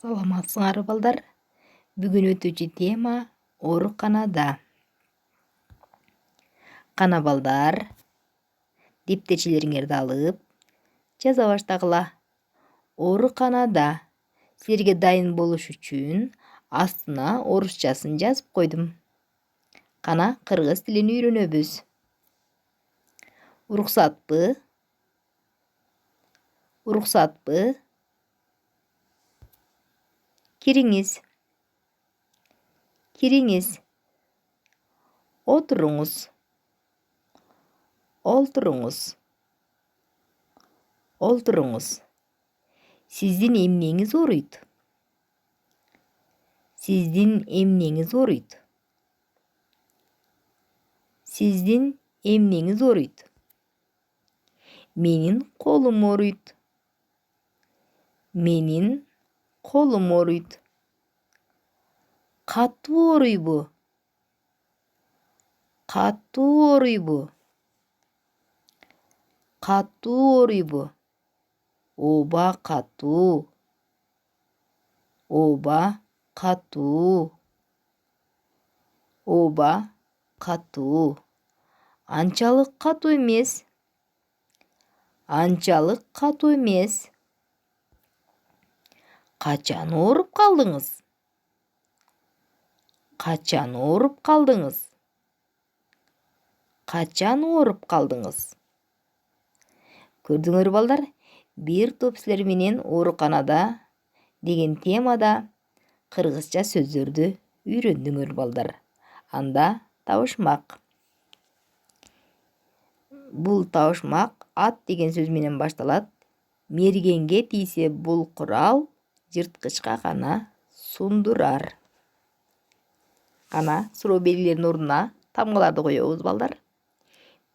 Саламатсыңар балдар. Бүгүн өтүүчү тема ооруканада. Кана балдар, дептерчилериңерди алып, жаза баштагыла. Ооруканада. Силерге дайын болуш үчүн астына орусчасын жазып койдум. Кана кыргыз тилин үйрөнөбүз. Уруксатпы? Уруксатпы? Кириңиз. Кириңиз. Отуруңуз. Олтуруңуз. Олтуруңуз. Сиздин эмнеңиз ооруйт? Сиздин эмнеңиз ооруйт? Сиздин эмнеңиз ооруйт? Менин колум ооруйт. Менин колум ооруйт. Катуу ооруйбу? Катуу ооруйбу? Катуу ооруйбу? Ооба катуу. Ооба катуу. Ооба катуу. Анчалык катуу эмес. Анчалык катуу эмес. Качан ооруп калдыңыз? Качан ооруп калдыңыз? Качан ооруп калдыңыз? Көрдүңөр балдар, бир топ силер менен ооруканада деген темада кыргызча сөздөрдү үйрөндүңөр балдар. Анда табышмак. Бул табышмак ат деген сөз менен башталат. Мергенге тийсе бул курал, жырткычка гана сундурар. Ана суроо белгилеринин ордуна тамгаларды коебуз балдар.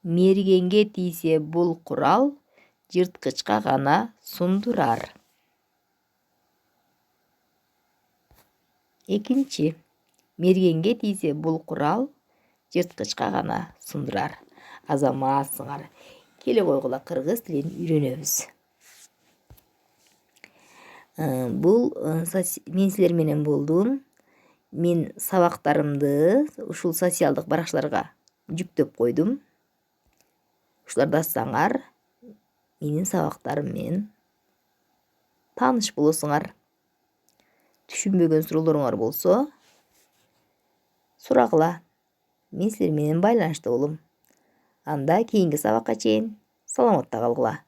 Мергенге тийсе бул курал, жырткычка гана сундурар. Экинчи. Мергенге тийсе бул курал, жырткычка гана сундурар. Азаматсыңар. Келе койгула, кыргыз тилин үйрөнөбүз. Бул мен силер менен болдум. Мен сабактарымды ушул социалдык баракчаларга жүктөп койдум. Ушуларды ачсаңар, менин сабактарым менен тааныш болосуңар. Түшүнбөгөн суроолоруңар болсо, сурагыла. Мен силер менен байланышта болом. Анда кийинки сабакка чейин саламатта калгыла.